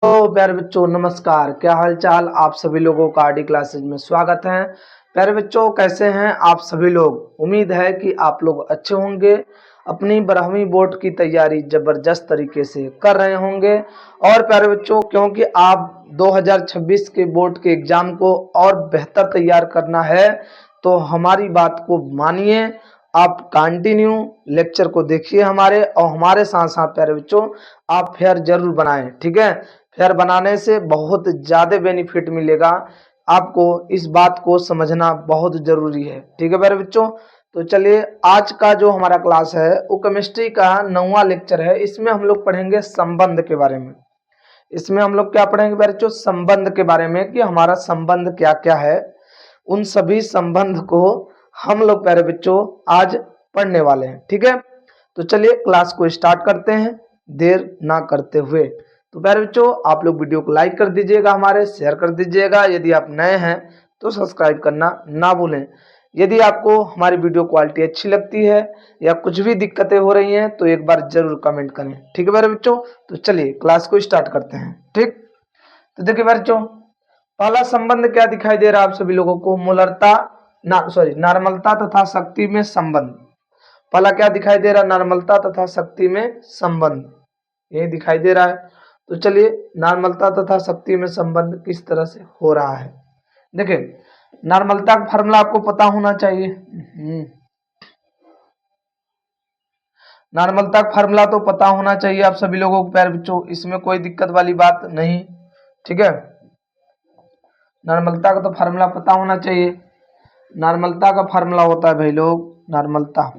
तो प्यारे बच्चों नमस्कार, क्या हाल चाल। आप सभी लोगों का आरडी क्लासेज में स्वागत है। प्यारे बच्चों कैसे हैं आप सभी लोग। उम्मीद है कि आप लोग अच्छे होंगे, अपनी 12वीं बोर्ड की तैयारी जबरदस्त तरीके से कर रहे होंगे। और प्यारे बच्चों क्योंकि आप 2026 के बोर्ड के एग्जाम को और बेहतर तैयार करना है तो हमारी बात को मानिए, आप कंटिन्यू लेक्चर को देखिए हमारे, और हमारे साथ साथ प्यारे बच्चों आप फेयर जरूर बनाएं। ठीक है, फेयर बनाने से बहुत ज़्यादा बेनिफिट मिलेगा आपको, इस बात को समझना बहुत ज़रूरी है। ठीक है प्यारे बच्चों, तो चलिए आज का जो हमारा क्लास है वो केमिस्ट्री का 9वां लेक्चर है। इसमें हम लोग पढ़ेंगे संबंध के बारे में। इसमें हम लोग क्या पढ़ेंगे प्यारे बच्चों, संबंध के बारे में कि हमारा संबंध क्या क्या है। उन सभी संबंध को हम लोग प्यारे बच्चों आज पढ़ने वाले हैं। ठीक है, तो चलिए क्लास को स्टार्ट करते हैं देर ना करते हुए। तो प्यारे बच्चों आप लोग वीडियो को लाइक कर दीजिएगा, हमारे शेयर कर दीजिएगा। यदि आप नए हैं तो सब्सक्राइब करना ना भूलें। यदि आपको हमारी वीडियो क्वालिटी अच्छी लगती है या कुछ भी दिक्कतें हो रही हैं तो एक बार जरूर कमेंट करें। ठीक है प्यारे बच्चों, तो चलिए क्लास को स्टार्ट करते हैं। ठीक, तो देखिए प्यारे बच्चों पहला संबंध क्या दिखाई दे रहा है आप सभी लोगों को, मोलरता नार्मलता तथा शक्ति में संबंध। पहला क्या दिखाई दे रहा है, नॉर्मलता तथा शक्ति में संबंध, ये दिखाई दे रहा है। तो चलिए नॉर्मलता तथा शक्ति में संबंध किस तरह से हो रहा है। देखिए नॉर्मलता का फार्मूला आपको पता होना चाहिए। नॉर्मलता का फार्मूला तो पता होना चाहिए आप सभी लोगों को प्यारे बच्चों, इसमें कोई दिक्कत वाली बात नहीं। ठीक है, नॉर्मलता का तो फार्मूला पता होना चाहिए। नॉर्मलता का फार्मूला होता है भाई लोग, नॉर्मलता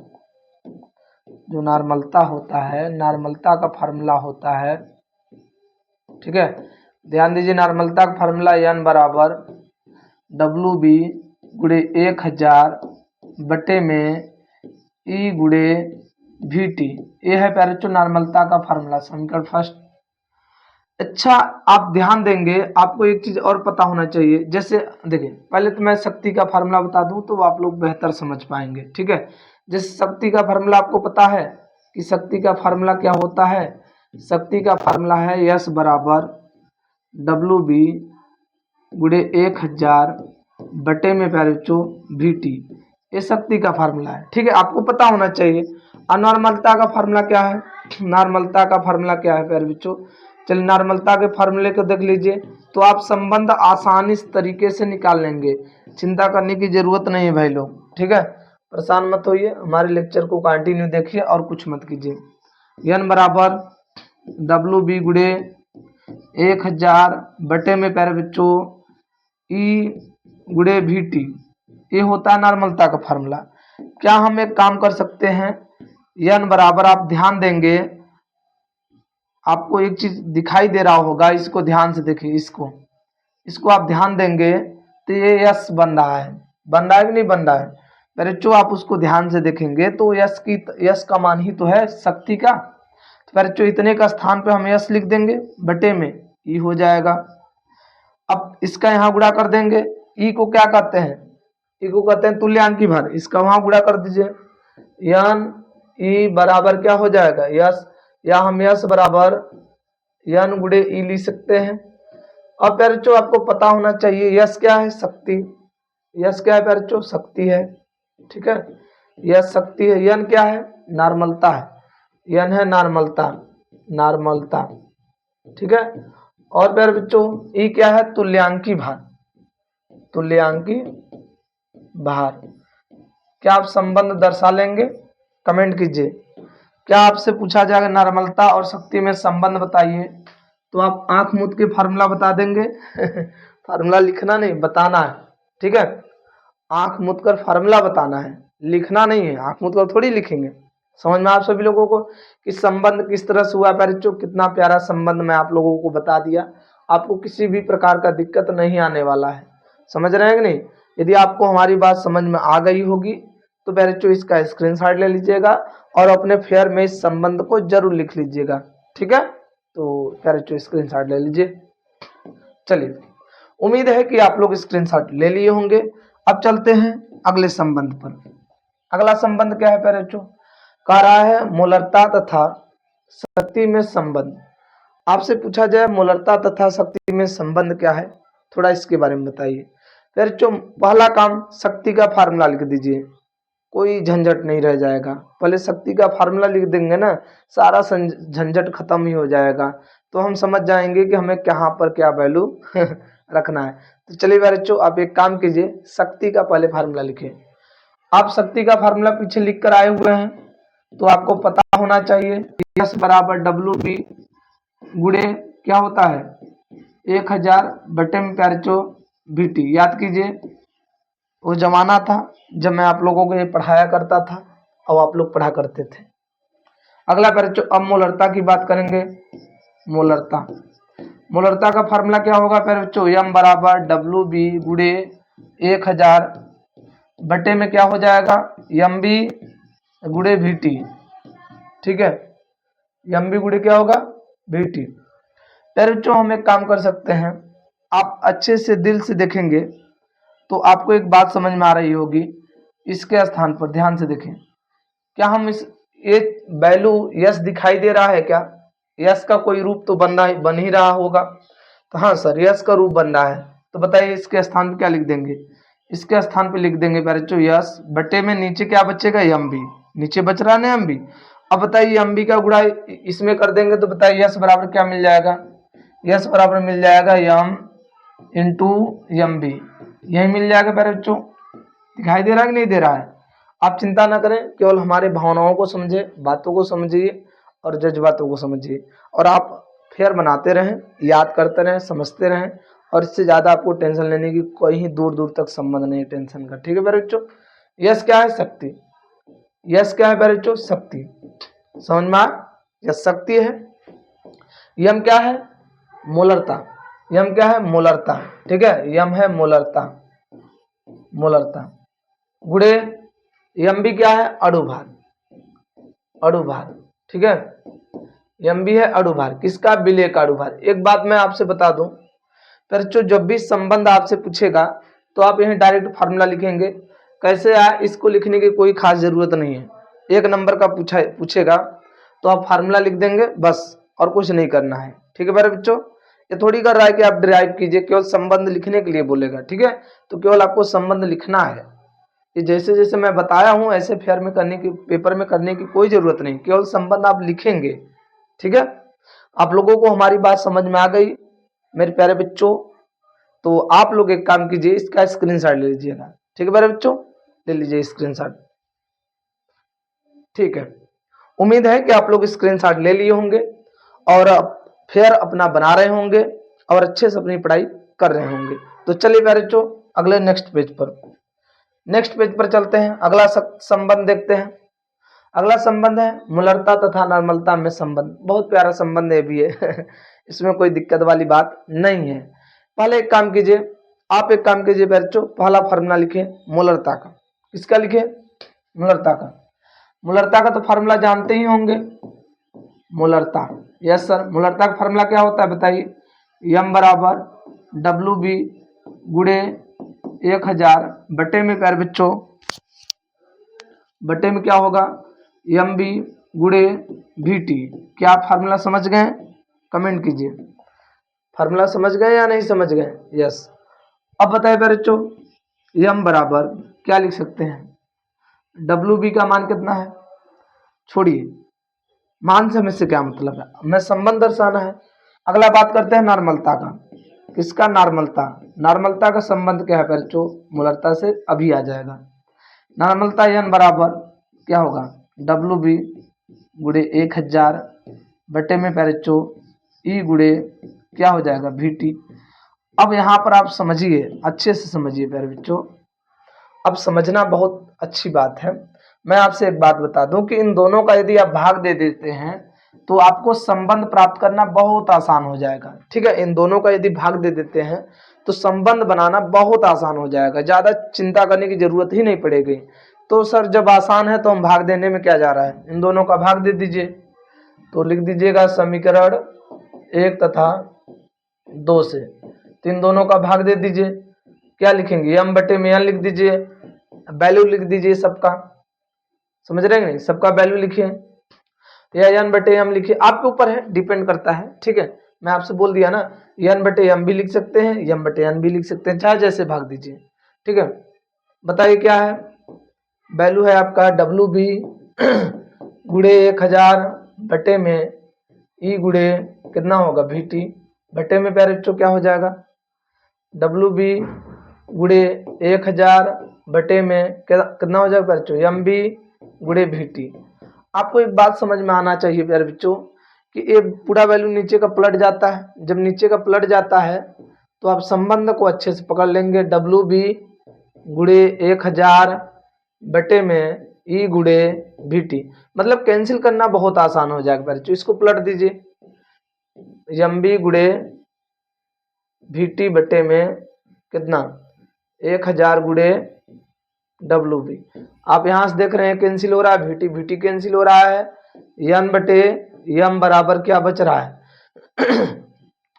जो नॉर्मलता होता है, नॉर्मलता का फार्मूला होता है। ठीक है, ध्यान दीजिए नॉर्मलता का फार्मूला एन बराबर डब्ल्यू बी गुड़े 1000 बटे में ई गुड़े वी टी। ये है प्यारे बच्चों नॉर्मलता का फार्मूला, समीकरण फर्स्ट। अच्छा आप ध्यान देंगे, आपको एक चीज और पता होना चाहिए। जैसे देखिए पहले तो मैं शक्ति का फार्मूला बता दूं तो आप लोग बेहतर समझ पाएंगे। ठीक है, जैसे शक्ति का फार्मूला आपको पता है कि शक्ति का फार्मूला क्या होता है। शक्ति का फार्मूला है यस बराबर डब्ल्यू बी गुड़े 1000 बटे में प्यारे बच्चों वी टी। ये शक्ति का फार्मूला है। ठीक है, आपको पता होना चाहिए। अनॉर्मलता का फार्मूला क्या है, नॉर्मलता का फार्मूला क्या है प्यारे बच्चों। चलिए नॉर्मलता के फार्मूले को देख लीजिए, तो आप संबंध आसानी से तरीके से निकाल लेंगे, चिंता करने की जरूरत नहीं है भाई लोग। ठीक है, परेशान मत होइए, हमारे लेक्चर को कंटिन्यू देखिए और कुछ मत कीजिए। एन बराबर डब्ल्यू बी गुड़े 1000 बटे में प्यारे बच्चों ई गुड़े वी टी, ये होता है नॉर्मलता का फार्मूला। क्या हम एक काम कर सकते हैं, एन बराबर आप ध्यान देंगे, आपको एक चीज दिखाई दे रहा होगा, इसको ध्यान से देखिए, इसको आप ध्यान देंगे तो ये यस बन रहा है, बन रहा है कि नहीं बन रहा है। मेरे बच्चों आप उसको ध्यान से देखेंगे तो यस का मान ही तो है शक्ति का। तो मेरे बच्चों इतने का स्थान पे हम यस लिख देंगे, बटे में ई हो जाएगा। अब इसका यहाँ गुणा कर देंगे, ई को क्या कहते हैं, ई को कहते हैं तुल्यांकी भार, इसका वहां गुणा कर दीजिए। यन ई बराबर क्या हो जाएगा यस, या हम यस बराबर यन गुड़े ई लिख सकते हैं। अब प्यारे बच्चों आपको पता होना चाहिए यस क्या है, शक्ति। यस क्या है प्यारे बच्चों, शक्ति है। ठीक है, यस शक्ति है। यन क्या है, नॉर्मलता है। यन है नॉर्मलता, नॉर्मलता। ठीक है, और प्यारे बच्चों ई क्या है, तुल्यांकी भार, तुल्यांकी भार। क्या आप संबंध दर्शा लेंगे, कमेंट कीजिए। क्या आपसे पूछा जाएगा नॉर्मलता और शक्ति में संबंध बताइए, तो आप आंख मूंद के फार्मूला बता देंगे। फार्मूला लिखना नहीं, बताना है। ठीक है, आंख मूंद कर फार्मूला बताना है, लिखना नहीं है। आंख मूंद कर थोड़ी लिखेंगे। समझ में आप सभी लोगों को कि संबंध किस तरह से हुआ प्यारे बच्चों, कितना प्यारा संबंध मैं आप लोगों को बता दिया। आपको किसी भी प्रकार का दिक्कत नहीं आने वाला है, समझ रहे हैं कि नहीं। यदि आपको हमारी बात समझ में आ गई होगी तो प्यारे बच्चों इसका स्क्रीनशॉट ले लीजिएगा और अपने फेयर में इस संबंध को जरूर लिख लीजिएगा। ठीक है, तो प्यारे बच्चों स्क्रीनशॉट ले लीजिए। चलिए उम्मीद है कि आप लोग स्क्रीनशॉट ले लिए होंगे। अब चलते हैं अगले संबंध पर। अगला संबंध क्या है प्यारे बच्चों, कह रहा है मोलरता तथा शक्ति में संबंध। आपसे पूछा जाए मोलरता तथा शक्ति में संबंध क्या है, थोड़ा इसके बारे में बताइए। फिर जो पहला काम, शक्ति का फार्मूला लिख दीजिए, कोई झंझट नहीं रह जाएगा। पहले शक्ति का फार्मूला लिख देंगे ना, सारा झंझट खत्म ही हो जाएगा, तो हम समझ जाएंगे कि हमें कहाँ पर क्या वैल्यू रखना है। तो चलिए बच्चों, आप एक काम कीजिए, शक्ति का पहले फार्मूला लिखिए। आप शक्ति का फार्मूला पीछे लिख कर आए हुए हैं, तो आपको पता होना चाहिए S बराबर डब्ल्यू पी गुणे क्या होता है 1000 बटे में प्यारे VT। याद कीजिए, वो जमाना था जब मैं आप लोगों को ये पढ़ाया करता था और आप लोग पढ़ा करते थे। अगला प्यारे अब मोलरता की बात करेंगे। मोलरता, मोलरता का फार्मूला क्या होगा प्यारे M बराबर डब्ल्यू बी गुणे 1000 बटे में क्या हो जाएगा MB गुणे VT। ठीक है, MB गुणे क्या होगा VT। प्यारे हम एक काम कर सकते हैं, आप अच्छे से दिल से देखेंगे तो आपको एक बात समझ में आ रही होगी। इसके स्थान पर ध्यान से देखें, क्या हम इस ये वैल्यू यस दिखाई दे रहा है क्या? यस का कोई रूप तो बन ही रहा होगा। तो हाँ सर, यस का रूप बन रहा है, तो बताइए इसके स्थान पे क्या लिख देंगे? इसके स्थान पे लिख देंगे प्यारे यस बटे में नीचे क्या बचेगा MB, नीचे बच रहा है MB। अब बताइए MB का गुणा इसमें कर देंगे तो बताइए यस बराबर क्या मिल जाएगा? यस बराबर मिल जाएगा M इंटू MB, यही मिल जाएगा प्यारे बच्चों। दिखाई दे रहा है कि नहीं दे रहा है? आप चिंता ना करें, केवल हमारे भावनाओं को समझे, बातों को समझिए और जज्बातों को समझिए, और आप फेयर बनाते रहें, याद करते रहें, समझते रहें, और इससे ज़्यादा आपको टेंशन लेने की कोई ही दूर दूर तक संबंध नहीं टेंशन का। ठीक है प्यारे बच्चों, यस क्या है? शक्ति। यस क्या है प्यारे बच्चों? शक्ति। समझ में आया? यस शक्ति है। यम क्या है? मोलरता। यम क्या है? मोलरता। ठीक है, यम है मोलरता, मोलरता गुणे MB क्या है? अणुभार, अणुभार। ठीक है, MB है अणुभार, किसका? विलेय का अणुभार। एक बात मैं आपसे बता दूं, बच्चों जब भी संबंध आपसे पूछेगा तो आप यहीं डायरेक्ट फार्मूला लिखेंगे। कैसे आया, इसको लिखने की कोई खास जरूरत नहीं है। एक नंबर का पूछेगा तो आप फार्मूला लिख देंगे बस, और कुछ नहीं करना है। ठीक है मेरे बच्चों, ये थोड़ी कर रहा है कि आप डिराइव कीजिए, केवल संबंध लिखने के लिए बोलेगा। ठीक है, तो केवल आपको संबंध लिखना है। ये जैसे जैसे मैं बताया हूं ऐसे फेयर में करने की, पेपर में करने की कोई जरूरत नहीं, केवल संबंध आप लिखेंगे। ठीक है, आप लोगों को हमारी बात समझ में आ गई मेरे प्यारे बच्चों? तो आप लोग एक काम कीजिए, इसका स्क्रीनशॉट ले लीजिएगा। ठीक है मेरे बच्चों, ले लीजिए स्क्रीनशॉट। ठीक है, उम्मीद है कि आप लोग स्क्रीनशॉट ले लिए होंगे और फेयर अपना बना रहे होंगे और अच्छे से अपनी पढ़ाई कर रहे होंगे। तो चलिए प्यारे बच्चों, अगले नेक्स्ट पेज पर चलते हैं। अगला संबंध देखते हैं। अगला संबंध है मूलरता तथा नॉर्मलता में संबंध। बहुत प्यारा संबंध है भी है इसमें कोई दिक्कत वाली बात नहीं है। पहले एक काम कीजिए, आप एक काम कीजिए बच्चों, पहला फार्मूला लिखे मूलरता का। किसका लिखे? मूलरता का। मूलरता का तो फार्मूला जानते ही होंगे, मूलरता। यस सर, मूलरता का फार्मूला क्या होता है बताइए? M बराबर WB गुणे 1000 बटे में प्यारे बच्चों, बटे में क्या होगा MB गुणे VT। क्या आप फार्मूला समझ गए? कमेंट कीजिए, फार्मूला समझ गए या नहीं समझ गए? यस। अब बताइए प्यारे बच्चों, M बराबर क्या लिख सकते हैं? WB का मान कितना है? छोड़िए, मान से हमें से क्या मतलब है, हमें संबंध दर्शाना है। अगला बात करते हैं नॉर्मलता का। किसका? नॉर्मलता। नॉर्मलता का संबंध क्या है प्यारे बच्चों? मूलरता से अभी आ जाएगा। नॉर्मलता N बराबर क्या होगा? WB गुणे 1000 बटे में प्यारे बच्चों E गुणे क्या हो जाएगा? VT। अब यहाँ पर आप समझिए, अच्छे से समझिए प्यारे बच्चों, अब समझना बहुत अच्छी बात है। मैं आपसे एक बात बता दूं कि इन दोनों का यदि आप भाग दे देते हैं तो आपको संबंध प्राप्त करना बहुत आसान हो जाएगा। ठीक है, इन दोनों का यदि भाग दे देते हैं तो संबंध बनाना बहुत आसान हो जाएगा, ज्यादा चिंता करने की जरूरत ही नहीं पड़ेगी। तो सर जब आसान है तो हम भाग देने में क्या जा रहा है? इन दोनों का भाग दे दीजिए। तो लिख दीजिएगा समीकरण 1 तथा 2 से, तो इन दोनों का भाग दे दीजिए। क्या लिखेंगे? M बटे में N लिख दीजिए, वैल्यू लिख दीजिए सबका। समझ रहे हैं नहीं? सबका वैल्यू लिखिए। या एन बटे एम लिखिए, आपके ऊपर है, डिपेंड करता है। ठीक है, मैं आपसे बोल दिया ना, एन बटे एम भी लिख सकते हैं, एम बटे एन भी लिख सकते हैं, चाहे जैसे भाग दीजिए। ठीक है, बताइए क्या है, वैल्यू है आपका डब्ल्यू बी गुड़े 1000 बटे में ई गुड़े कितना होगा वी टी बटे में प्यारे बच्चों क्या हो जाएगा, डब्ल्यू बी गुड़े 1000 बटे में कितना हो जाएगा प्यारे बच्चों, एम बी गुड़े वी टी। आपको एक बात समझ में आना चाहिए प्यारे बच्चों कि ये पूरा वैल्यू नीचे का पलट जाता है। जब नीचे का पलट जाता है तो आप संबंध को अच्छे से पकड़ लेंगे, डब्ल्यू बी गुड़े 1000 बटे में ई गुड़े वी टी, मतलब कैंसिल करना बहुत आसान हो जाएगा प्यारे बच्चों। इसको पलट दीजिए, एम बी गुड़े वी टी बटे में कितना 1000 गुड़े डब्ल्यू बी। आप यहां से देख रहे हैं कैंसिल हो रहा है, वी टी कैंसिल हो रहा है, एन बटे एम बराबर क्या बच रहा है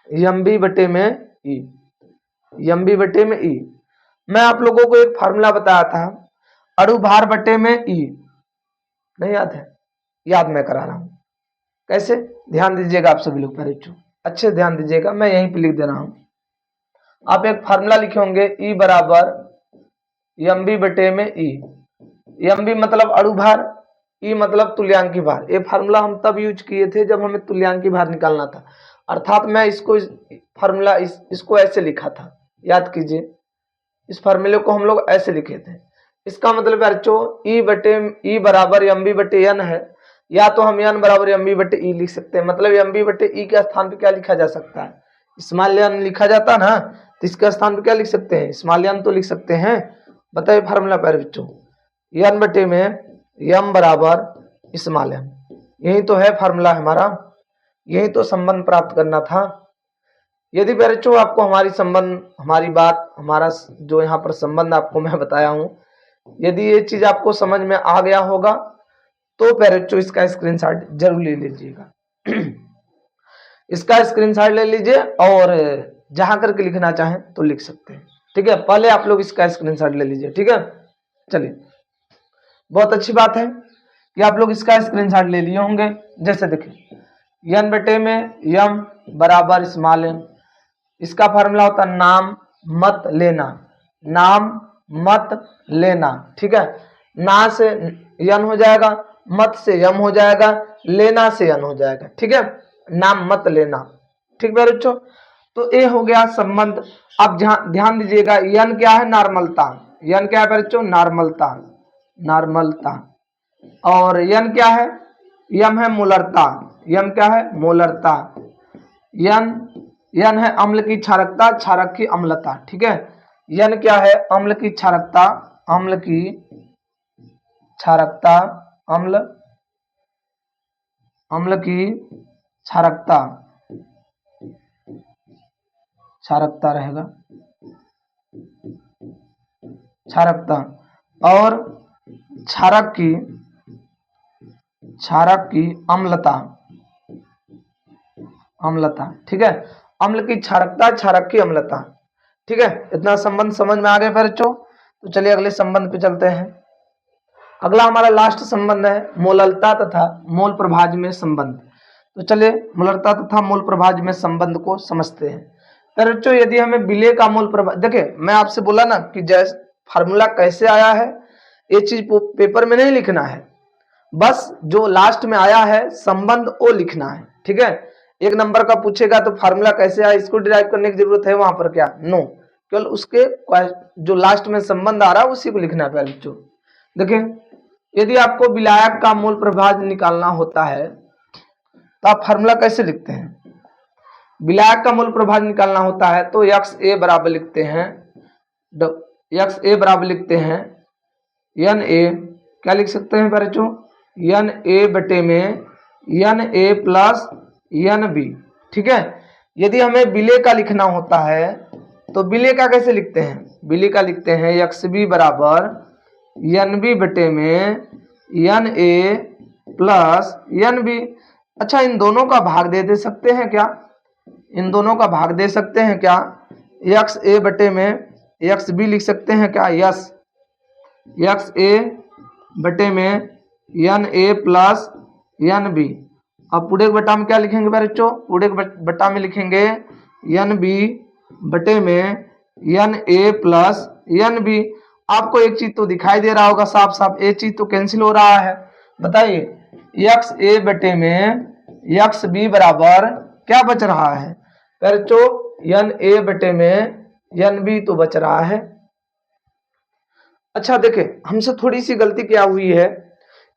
एम बी बटे में ई, एम बी बटे में ई। मैं आप लोगों को एक फार्मूला बताया था, अणु भार बटे में ई, नहीं याद है? याद मैं करा रहा हूं, कैसे, ध्यान दीजिएगा आप सभी लोग, परीक्षु अच्छे ध्यान दीजिएगा, मैं यहीं पे लिख दे रहा हूं। आप एक फार्मूला लिखे होंगे, ई बराबर एम बी बटे में ई, एम बी मतलब अणु भार, ई मतलब तुल्यांकी भार। ये फार्मूला हम तब यूज किए थे जब हमें तुल्यांकी भार निकालना था, अर्थात मैं इसको फार्मूला इसको ऐसे लिखा था, याद कीजिए, इस फार्मूले को हम लोग ऐसे लिखे थे। इसका मतलब बच्चों ई बराबर एम बी बटे एन है, या तो हम एन बराबर एम बी बटे ई लिख सकते हैं, मतलब एम बी बटे ई के स्थान पे क्या लिखा जा सकता है, स्मॉल एन लिखा जाता ना, तो इसके स्थान पे क्या लिख सकते हैं, स्मॉल एन तो लिख सकते हैं। बताइए फार्मूला प्यारे बच्चों, एन बटे में एम बराबर स्मॉल एन, यही तो है फार्मूला हमारा, यही तो संबंध प्राप्त करना था। यदि प्यारे बच्चों आपको हमारी बात, हमारा जो यहाँ पर संबंध आपको मैं बताया हूँ, यदि ये चीज आपको समझ में आ गया होगा तो प्यारे बच्चों इसका स्क्रीनशॉट जरूर ले लीजिएगा इसका स्क्रीनशॉट ले लीजिए, और जहां करके लिखना चाहें तो लिख सकते हैं। ठीक है, पहले आप लोग इसका स्क्रीनशॉट ले लीजिए। ठीक है, चलिए, बहुत अच्छी बात है कि आप लोग इसका स्क्रीनशॉट ले लिए होंगे। जैसे देखिए, एन बटे में एम बराबर स्मॉल एन, इसका फार्मूला होता है नाम मत लेना, नाम मत लेना। ठीक है, ना से एन हो जाएगा, मत से एम हो जाएगा, लेना से एन हो जाएगा। ठीक है, नाम मत लेना। ठीक है बच्चों, तो ये हो गया संबंध। अब ध्यान दीजिएगा, एन क्या है, नॉर्मलता, एन क्या है बच्चों, नॉर्मलता, नॉर्मलता, और एन क्या है, एम है मोलरता, एम क्या है, मोलरता, एन है अम्ल की क्षारकता, क्षारक की अम्लता। ठीक है, एन क्या है, अम्ल की क्षारकता, अम्ल की क्षारकता, अम्ल की क्षारकता, क्षारकता रहेगा, क्षारकता, और क्षारक की अम्लता, अम्लता। ठीक है, अम्ल की क्षारकता, क्षारक की अम्लता। ठीक है, इतना संबंध समझ में आ गया बच्चों। तो चलिए अगले संबंध पे चलते हैं। अगला हमारा लास्ट संबंध है मोललता तथा मोल प्रभाज में संबंध। तो चलिए मोलरता तथा मोल प्रभाज में संबंध को समझते हैं। पर बच्चों यदि हमें विलेय का मोल प्रभाज, देखिए मैं आपसे बोला ना कि जैसे फार्मूला कैसे आया है, ये चीज पेपर में नहीं लिखना है, बस जो लास्ट में आया है संबंध वो लिखना है। ठीक है, एक नंबर का पूछेगा तो फार्मूला कैसे आया इसको डिराइव करने की जरूरत है वहां पर क्या, नो, केवल उसके जो लास्ट में संबंध आ रहा है उसी को लिखना है बच्चों। देखिए यदि आपको विलायक का मूल प्रभाज निकालना होता है तो आप फार्मूला कैसे लिखते हैं, विलायक का मूल प्रभाज निकालना होता है तो एक्स ए बराबर लिखते हैं, एक्स ए बराबर लिखते हैं एन ए, क्या लिख सकते हैं बच्चों, एन ए बटे में n A plus n B. ठीक है, यदि हमें विलेय का लिखना होता है तो विलेय का कैसे लिखते हैं, विलेय का लिखते हैं एक्स बी बराबर एन बी बटे में n A plus n B. अच्छा, इन दोनों का भाग दे सकते हैं क्या, इन दोनों का भाग दे सकते हैं क्या, एक्स ए बटे में एक्स बी लिख सकते हैं क्या, यस, एक्स ए बटे में n A plus n B. अब पूरे के बटा में क्या लिखेंगे बच्चों, पूरे के बटा में लिखेंगे एन बी बटे में n A plus n B. आपको एक चीज तो दिखाई दे रहा होगा साफ साफ, एक चीज तो कैंसिल हो रहा है, बताइए एक्स ए बटे में एक्स बी बराबर क्या बच रहा है बच्चों, एन ए बटे में एन बी तो बच रहा है। अच्छा देखे हमसे थोड़ी सी गलती क्या हुई है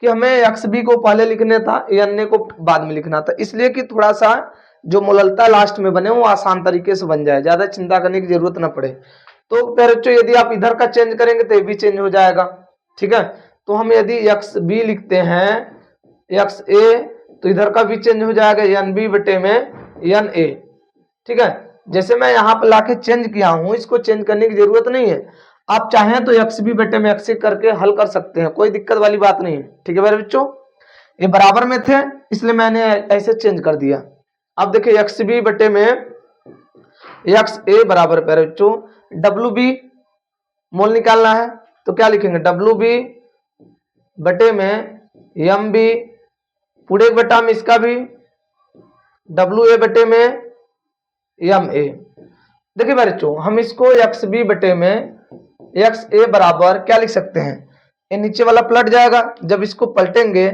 कि हमें एक्स बी को पहले लिखने था, एन ए को बाद में लिखना था, इसलिए कि थोड़ा सा जो मूलतः लास्ट में बने वो आसान तरीके से बन जाए, ज्यादा चिंता करने की जरूरत ना पड़े। तो बच्चों यदि आप इधर का चेंज करेंगे तो ये भी चेंज हो जाएगा, ठीक है। तो हम यदि एक्स बी लिखते हैं एक्स ए तो इधर का भी चेंज हो जाएगा एन बी बटे में एन ए, ठीक है। जैसे मैं यहाँ पर लाके चेंज किया हूं, इसको चेंज करने की जरूरत नहीं है, आप चाहें तो एक्स बी बटे में एक्स ए करके हल कर सकते हैं, कोई दिक्कत वाली बात नहीं है, ठीक है मेरे बच्चों। ये बराबर में थे इसलिए मैंने ऐसे चेंज कर दिया। अब देखिए एक्स बी बटे में एक्स ए बराबर पे बच्चों डब्ल्यू बी मोल निकालना है तो क्या लिखेंगे डब्ल्यू बी बटे में एम बी, पूरे बटा में इसका भी डब्ल्यू ए बटे में एम ए। देखिए बच्चों हम इसको एक्स बी बटे में एक्स ए बराबर क्या लिख सकते हैं, ये नीचे वाला पलट जाएगा, जब इसको पलटेंगे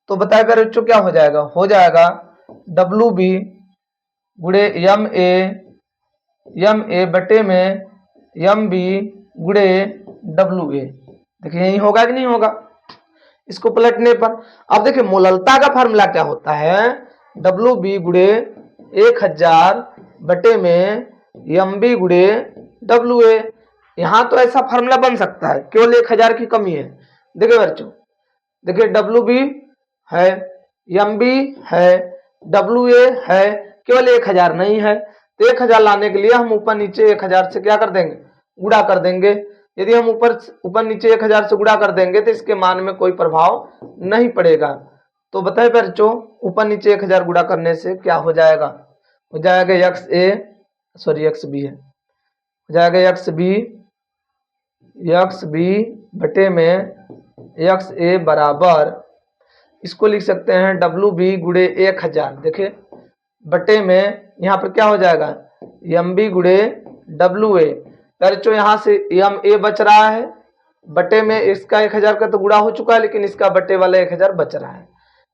तो बताए बच्चों क्या हो जाएगा डब्ल्यू बी गुड़े एम ए बटे में एम बी गुड़े डब्ल्यू ए। देखिए यही होगा कि नहीं होगा इसको पलटने पर। अब देखिए मूललता का फार्मूला क्या होता है, डब्ल्यू बी गुड़े 1000 बटे में एम बी गुड़े डब्ल्यू ए। यहां तो ऐसा फार्मूला बन सकता है, केवल 1000 की कमी है। देखिए बच्चों देखिए डब्ल्यू बी है, एम बी है, डब्ल्यू ए है, केवल 1000 नहीं है, तो 1000 लाने के लिए हम ऊपर नीचे 1000 से क्या कर देंगे गुणा कर देंगे। यदि हम ऊपर नीचे 1000 से गुणा कर देंगे तो इसके मान में कोई प्रभाव नहीं पड़ेगा। तो बताए बच्चों ऊपर नीचे 1000 गुणा करने से क्या हो जाएगा एक्स ए सॉरी एक्स बी है, हो जाएगा एक्स बी बटे में एक्स ए बराबर इसको लिख सकते हैं डब्ल्यू बी गुड़े 1000। देखिए बटे में यहाँ पर क्या हो जाएगा एम बी गुड़े डब्ल्यू ए। बच्चों यहाँ से एम ए बच रहा है, बटे में इसका 1000 का तो गुणा हो चुका है, लेकिन इसका बटे वाला 1000 बच रहा है।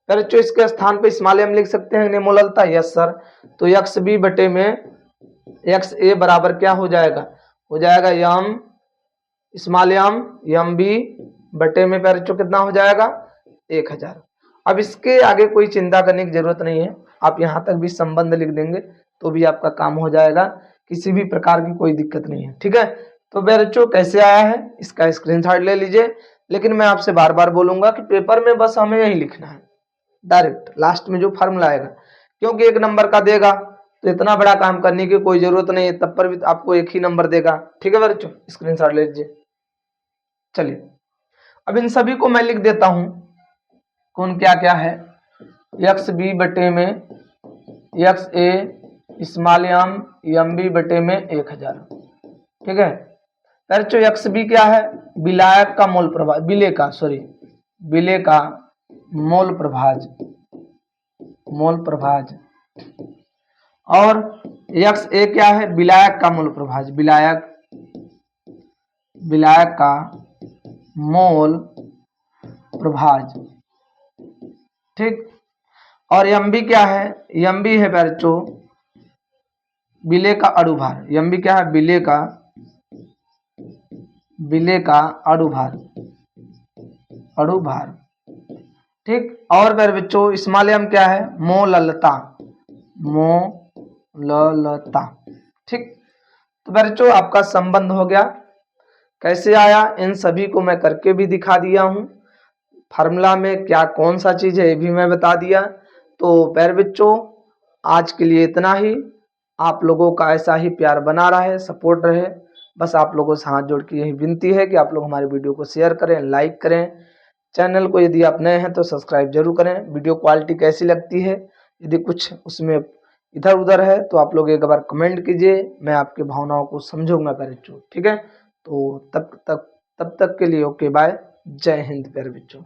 बच्चों इसके स्थान पे स्मॉल एम लिख सकते हैं निमोलता, यस सर। तो एक्स बी बटे में एक्स ए बराबर क्या हो जाएगा एम स्मॉल एम बी बटे में बच्चों कितना हो जाएगा 1000। अब इसके आगे कोई चिंता करने की जरूरत नहीं है, आप यहाँ तक भी संबंध लिख देंगे तो भी आपका काम हो जाएगा, किसी भी प्रकार की कोई दिक्कत नहीं है, ठीक है। तो बच्चों कैसे आया है इसका स्क्रीनशॉट ले लीजिए, लेकिन मैं आपसे बार बार बोलूंगा कि पेपर में बस हमें यही लिखना है डायरेक्ट लास्ट में जो फार्मूला आएगा, क्योंकि 1 नंबर का देगा तो इतना बड़ा काम करने की कोई जरूरत नहीं है, तब पर भी आपको 1 ही नंबर देगा, ठीक है बच्चों। स्क्रीनशॉट ले लीजिए। चलिए अब इन सभी को मैं लिख देता हूं कौन क्या क्या है, एक्स बी बटे में एक्स ए स्मॉल एम बी बटे में 1000, ठीक है। बच्चों एक्स बी क्या है विलायक का मोल प्रभाज, विले का मोल प्रभाज, और एक्स ए क्या है विलायक का मोल प्रभाज, विलायक का मोल प्रभाज, ठीक। और एम बी क्या है, एम बी है बच्चों विले का अणुभार, एम बी क्या है विले का अणुभार, ठीक। और बच्चों स्मॉल एम क्या है मोललता, ठीक। तो बच्चों आपका संबंध हो गया, कैसे आया इन सभी को मैं करके भी दिखा दिया हूं, फार्मूला में क्या कौन सा चीज है ये भी मैं बता दिया। तो बच्चों आज के लिए इतना ही, आप लोगों का ऐसा ही प्यार बना रहे, सपोर्ट रहे, बस आप लोगों से हाथ जोड़ के यही विनती है कि आप लोग हमारे वीडियो को शेयर करें, लाइक करें, चैनल को यदि आप नए हैं तो सब्सक्राइब जरूर करें। वीडियो क्वालिटी कैसी लगती है, यदि कुछ उसमें इधर उधर है तो आप लोग एक बार कमेंट कीजिए, मैं आपकी भावनाओं को समझूंगा बच्चों, ठीक है। तो तब तक के लिए ओके बाय, जय हिंद प्यारे बच्चों।